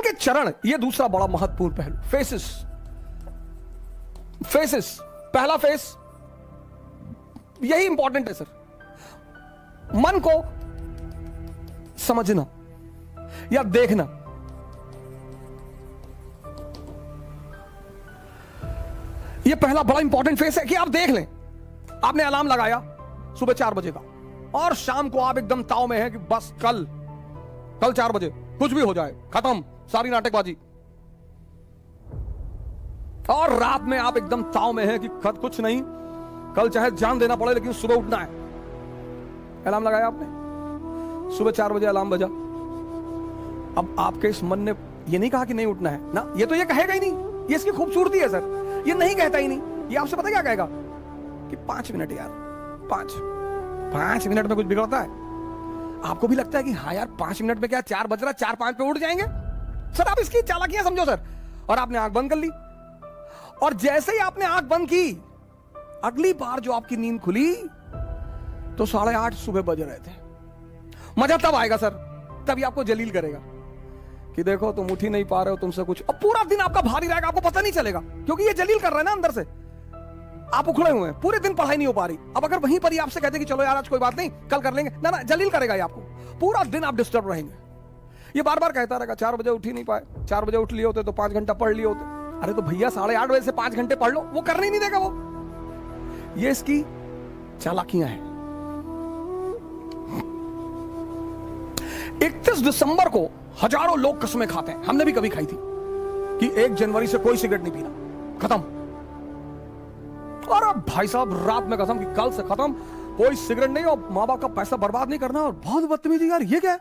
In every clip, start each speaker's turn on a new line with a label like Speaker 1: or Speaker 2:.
Speaker 1: के चरण, ये दूसरा बड़ा महत्वपूर्ण पहलू। फेसेस, पहला फेस यही इंपॉर्टेंट है सर, मन को समझना या देखना। यह पहला बड़ा इंपॉर्टेंट फेस है कि आप देख लें। आपने अलार्म लगाया सुबह 4 बजे का, और शाम को आप एकदम ताव में हैं कि बस कल 4 बजे कुछ भी हो जाए, खत्म सारी नाटकबाजी। और रात में आप एकदम ताव में हैं कि कुछ नहीं, कल चाहे जान देना पड़े लेकिन सुबह उठना है। अलार्म लगाया आपने, सुबह 4 बजे अलार्म बजा। अब आपके इस मन ने ये नहीं कहा कि नहीं उठना है ना, ये तो ये कहेगा ही नहीं, ये इसकी खूबसूरती है सर, ये नहीं कहता ही नहीं। ये आपसे पता क्या कहेगा कि 5 मिनट यार, 5 मिनट में कुछ बिगड़ता है? आपको भी लगता है कि हाँ यार 5 मिनट में क्या, 4 बज रहा, 4-5 पे उठ जाएंगे सर। आप इसकी चालाकियां समझो सर। और आपने आंख बंद कर ली, और जैसे ही आपने आंख बंद की, अगली बार जो आपकी नींद खुली तो 8:30 सुबह बज रहे थे। मजा तब आएगा सर, तभी आपको जलील करेगा कि देखो तुम उठ ही नहीं पा रहे हो, तुमसे कुछ। अब पूरा दिन आपका भारी रहेगा, आपको पता नहीं चलेगा, क्योंकि ये जलील कर रहा है ना अंदर से। आप उखड़े हुए हैं, पूरे दिन पढ़ाई नहीं हो पा रही। अब अगर वहीं पर ही आपसे कहते कि चलो यार आज कोई बात नहीं, कल कर लेंगे, ना, जलील करेगा ये आपको। पूरा दिन आप डिस्टर्ब रहेंगे। ये बार बार कहता रहेगा 4 बजे उठ ही नहीं पाए, 4 बजे उठ लिए होते तो 5 घंटा पढ़ लिए होते। अरे तो भैया 8:30 बजे से 5 घंटे पढ़ लो, वो करने ही नहीं देगा वो। ये इसकी चालाकियां हैं। 31 दिसंबर को हजारों लोग कसमें खाते हैं, हमने भी कभी खाई थी, कि 1 जनवरी से कोई सिगरेट नहीं पीना, खत्म। और अब भाई साहब रात में कसम कि कल से खत्म, कोई सिगरेट नहीं, और माँ बाप का पैसा बर्बाद नहीं करना। और बहुत बदतमीजी यार, ये क्या है,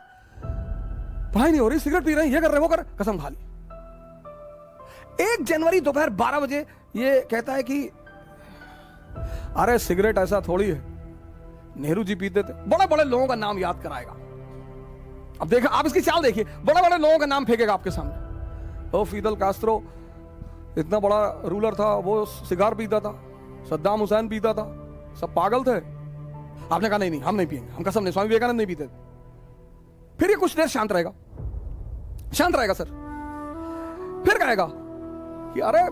Speaker 1: पढ़ाई नहीं हो रही, सिगरेट पी रहे हैं, ये कर रहे हैं, वो कर, कसम खा ली। 1 जनवरी दोपहर 12 बजे ये कहता है कि अरे सिगरेट ऐसा थोड़ी है, नेहरू जी पीते थे। बड़े बड़े लोगों का नाम याद कराएगा। अब देखा, आप इसकी चाल देखिए, बड़े बड़े लोगों का नाम फेंकेगा आपके सामने। ओ फिदल कास्ट्रो इतना बड़ा रूलर था, वो सिगार पीता था, सद्दाम हुसैन पीता था, सब पागल थे। आपने कहा नहीं हम नहीं पिएंगे, हम कसम नहीं, स्वामी विवेकानंद नहीं पीते। फिर ये कुछ देर शांत रहेगा सर, फिर कहेगा कि अरे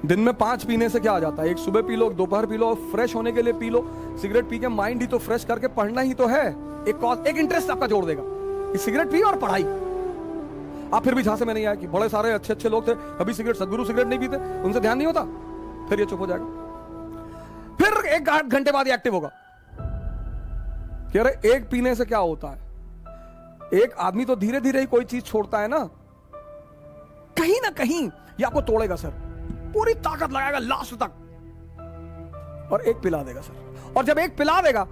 Speaker 1: दिन में 5 पीने से क्या आ जाता है, एक सुबह पी लो, दोपहर पी लो, फ्रेश होने के लिए पी लो। सिगरेट पी के माइंड ही तो फ्रेश करके पढ़ना ही तो है। एक इंटरेस्ट आपका जोड़ देगा कि सिगरेट पी और पढ़ाई। आप फिर भी झांसे में नहीं आए कि बड़े सारे अच्छे लोग थे, अभी सदगुरु सिगरेट नहीं पीते, उनसे ध्यान नहीं होता। फिर ये चुप हो जाएगा। फिर 1 घंटे बाद एक्टिव होगा कि अरे एक पीने से क्या होता है, एक आदमी तो धीरे धीरे ही कोई चीज छोड़ता है ना कहीं ये आपको तोड़ेगा सर, पूरी ताकत लगाएगा लास्ट तक, और एक पिला देगा सर। और जब एक पिला देगा,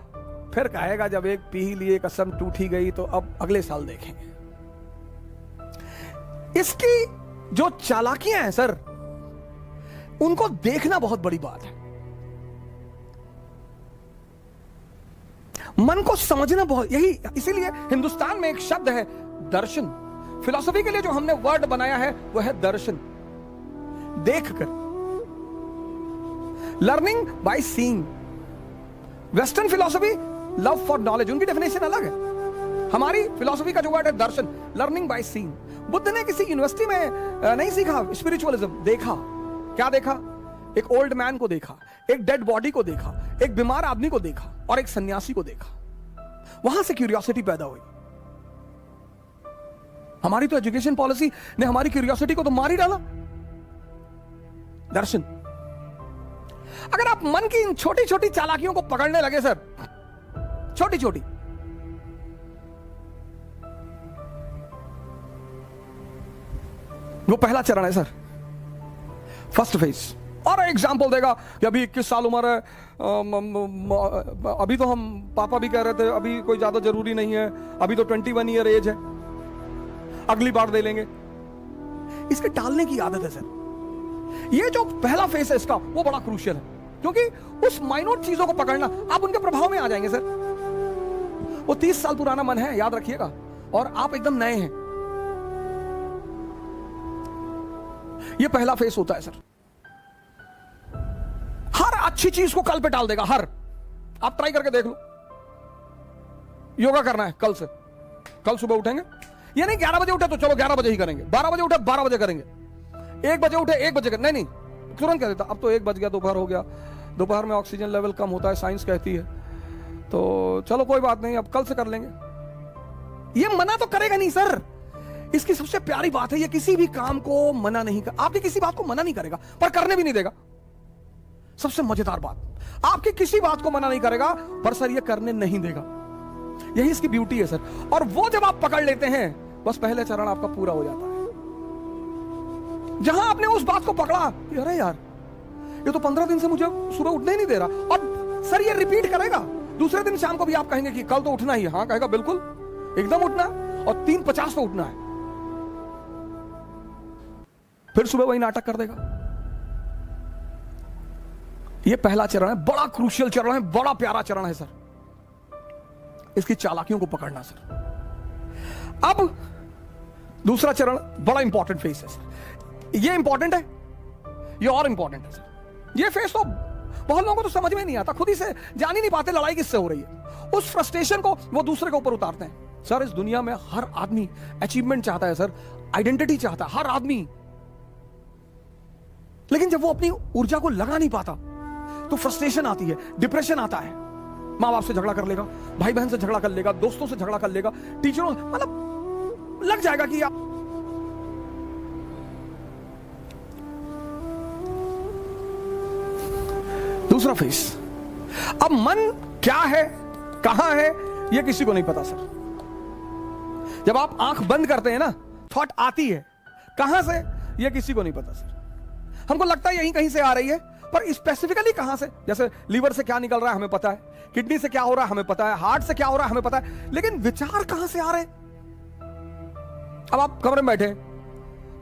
Speaker 1: फिर कहेगा जब एक पी लिए, कसम टूट ही गई, तो अब अगले साल देखेंगे। इसकी जो चालाकियां हैं सर, उनको देखना बहुत बड़ी बात है। मन को समझना बहुत, यही इसीलिए हिंदुस्तान में एक शब्द है दर्शन। फिलॉसफी के लिए जो हमने वर्ड बनाया है वो है दर्शन, देखकर, learning by seeing. Western philosophy love for knowledge, उनकी डेफिनेशन अलग है। हमारी फिलॉसफी का जो वर्ड है दर्शन, लर्निंग बाय सीइंग। बुद्ध ने किसी यूनिवर्सिटी में नहीं सीखा स्पिरिचुअलिज्म, देखा। क्या देखा? एक ओल्ड मैन को देखा, एक डेड बॉडी को देखा, एक बीमार आदमी को देखा, और एक सन्यासी को देखा। वहां से क्यूरियोसिटी पैदा हुई। हमारी तो एजुकेशन पॉलिसी ने हमारी क्यूरियोसिटी को तो मार ही डाला। दर्शन। अगर आप मन की इन छोटी छोटी चालाकियों को पकड़ने लगे सर, छोटी छोटी, वो पहला चरण है सर, फर्स्ट फेज। और एग्जाम्पल देगा कि अभी 21 साल उम्र है, अभी तो हम पापा भी कह रहे थे अभी कोई ज्यादा जरूरी नहीं है, अभी तो 21 ईयर एज है, अगली बार दे लेंगे। इसके टालने की आदत है सर। ये जो पहला फेस है इसका, वो बड़ा क्रूशियल है, क्योंकि उस माइनोट चीजों को पकड़ना, आप उनके प्रभाव में आ जाएंगे सर। वो 30 साल पुराना मन है, याद रखिएगा, और आप एकदम नए हैं। ये पहला फेस होता है सर। हर अच्छी चीज को कल पे टाल देगा, हर। आप ट्राई करके देख लो। योगा करना है कल से, कल सुबह उठेंगे, ये नहीं 11 बजे उठे तो चलो 11 बजे ही करेंगे, 12 बजे उठे 12 बजे करेंगे, 1 बजे उठे 1 बजे नहीं, तुरंत कह देता अब तो 1 बज गया, दोपहर हो गया, दोपहर में ऑक्सीजन लेवल कम होता है, साइंस कहती है, तो चलो कोई बात नहीं, अब कल से कर लेंगे। ये मना तो करेगा नहीं सर। इसकी सबसे प्यारी बात है, ये किसी भी काम को मना नहीं कर, आपकी किसी बात को मना नहीं करेगा पर करने भी नहीं देगा। सबसे मजेदार बात, आपकी किसी बात को मना नहीं करेगा पर सर ये करने नहीं देगा। यही इसकी ब्यूटी है सर। और वो जब आप पकड़ लेते हैं, बस पहले चरण आपका पूरा हो जाता है। जहां आपने उस बात को पकड़ा, अरे यार ये तो 15 दिन से मुझे सुबह उठने ही नहीं दे रहा, और सर ये रिपीट करेगा। दूसरे दिन शाम को भी आप कहेंगे कि कल तो उठना ही है, हाँ कहेगा बिल्कुल एकदम उठना है, और 3:50 पे उठना है। फिर सुबह वही नाटक कर देगा। ये पहला चरण है, बड़ा क्रूशियल चरण है, बड़ा प्यारा चरण है सर। इसकी चालाकियों को पकड़ना सर। अब दूसरा चरण बड़ा इंपॉर्टेंट फेस है सर। ये इंपॉर्टेंट है, ये और इंपॉर्टेंट है सर। ये फेस तो बहुत लोगों को तो समझ में नहीं आता, खुद ही से जान ही नहीं पाते लड़ाई किससे हो रही है। उस फ्रस्ट्रेशन को वो दूसरे के ऊपर उतारते हैं। सर इस दुनिया में हर आदमी अचीवमेंट चाहता है सर, आइडेंटिटी चाहता है हर आदमी, लेकिन जब वो अपनी ऊर्जा को लगा नहीं पाता तो फ्रस्ट्रेशन आती है, डिप्रेशन आता है। मां बाप से झगड़ा कर लेगा, भाई बहन से झगड़ा कर लेगा, दोस्तों से झगड़ा कर लेगा, टीचरों, मतलब लग जाएगा कि आप दूसरा फेस। अब मन क्या है, कहां है, यह किसी को नहीं पता सर। जब आप आंख बंद करते हैं ना, थॉट आती है, कहां से यह किसी को नहीं पता सर। हमको लगता है यहीं कहीं से आ रही है, पर स्पेसिफिकली कहां से, जैसे लीवर से क्या निकल रहा है हमें पता है, किडनी से क्या हो रहा है हमें पता है, हार्ट से क्या हो रहा है हमें पता है, लेकिन विचार कहां से आ रहे हैं। अब आप कमरे में बैठे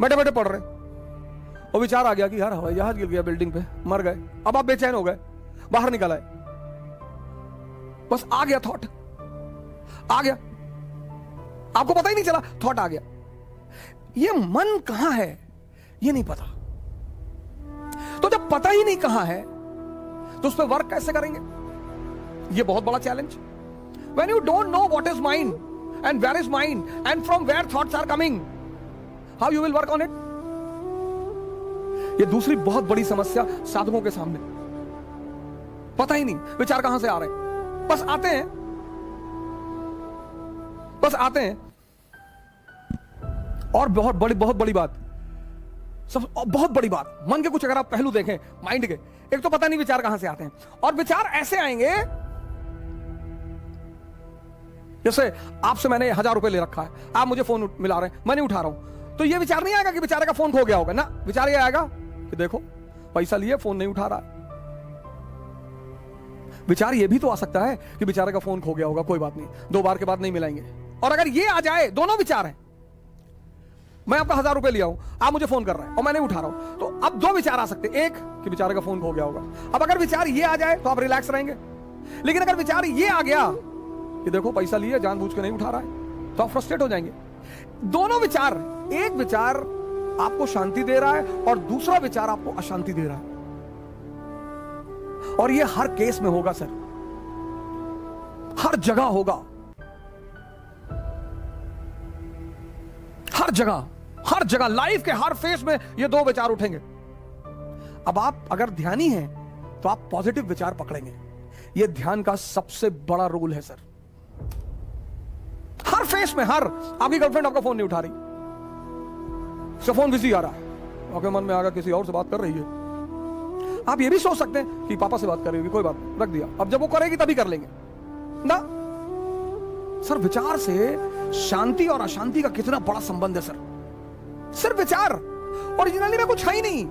Speaker 1: बैठे पढ़ रहे, और विचार आ गया कि यार हवाई जहाज गिर गया बिल्डिंग पे, मर गए। अब आप बेचैन हो गए, बाहर निकल आए, बस आ गया थॉट, आ गया, आपको पता ही नहीं चला, थॉट आ गया। ये मन कहां है ये नहीं पता। तो जब पता ही नहीं कहां है तो उस पर वर्क कैसे करेंगे, ये बहुत बड़ा challenge. When you don't know what is mind and where is mind and from where thoughts are coming, how you will work on it. ये दूसरी बहुत बड़ी समस्या साधकों के सामने, पता ही नहीं विचार कहां से आ रहे हैं, बस आते हैं, बस आते हैं। और बहुत बड़ी बात, सब बहुत बड़ी बात, मन के कुछ अगर आप पहलू देखें माइंड के, एक तो पता नहीं विचार कहां से आते हैं, और विचार ऐसे आएंगे जैसे आपसे मैंने 1000 रुपए ले रखा है, आप मुझे फोन मिला रहे हैं, मैं नहीं उठा रहा हूं, तो ये विचार नहीं आएगा कि बेचारे का फोन खो गया होगा ना, विचार ये आएगा कि देखो पैसा लिए फोन नहीं उठा रहा। विचार ये भी तो आ सकता है कि बेचारे का फोन खो गया होगा, कोई बात नहीं, 2 बार के बाद नहीं मिलाएंगे। और अगर ये आ जाए, दोनों विचार हैं, मैं आपका 1000 रुपए लिया हूं, आप मुझे फोन कर रहे हैं और मैं नहीं उठा रहा हूं, तो अब 2 विचार आ सकते, एक कि बेचारे का फोन खो गया होगा। अब अगर विचार ये आ जाए तो आप रिलैक्स रहेंगे, लेकिन अगर विचार ये आ गया कि देखो पैसा लिया जानबूझ के नहीं उठा रहा है, तो आप फ्रस्ट्रेट हो जाएंगे। दोनों विचार, एक विचार आपको शांति दे रहा है और दूसरा विचार आपको अशांति दे रहा है, और ये हर केस में होगा सर, हर जगह होगा, हर जगह लाइफ के हर फेस में ये 2 विचार उठेंगे। अब आप अगर ध्यानी हैं तो आप पॉजिटिव विचार पकड़ेंगे। ये ध्यान का सबसे बड़ा रोल है सर। हर फेस में, हर, आपकी गर्लफ्रेंड आपका फोन नहीं उठा रही, उसका फोन बिजी आ रहा है, आपके मन में आगा किसी और से बात कर रही है, आप ये भी सोच सकते हैं कि पापा से बात कर रही होगी, कोई बात नहीं, रख दिया, अब जब वो करेगी तभी कर लेंगे ना। सर विचार से शांति और अशांति का कितना बड़ा संबंध है सर। सिर्फ विचार, ओरिजिनली में कुछ है ही नहीं।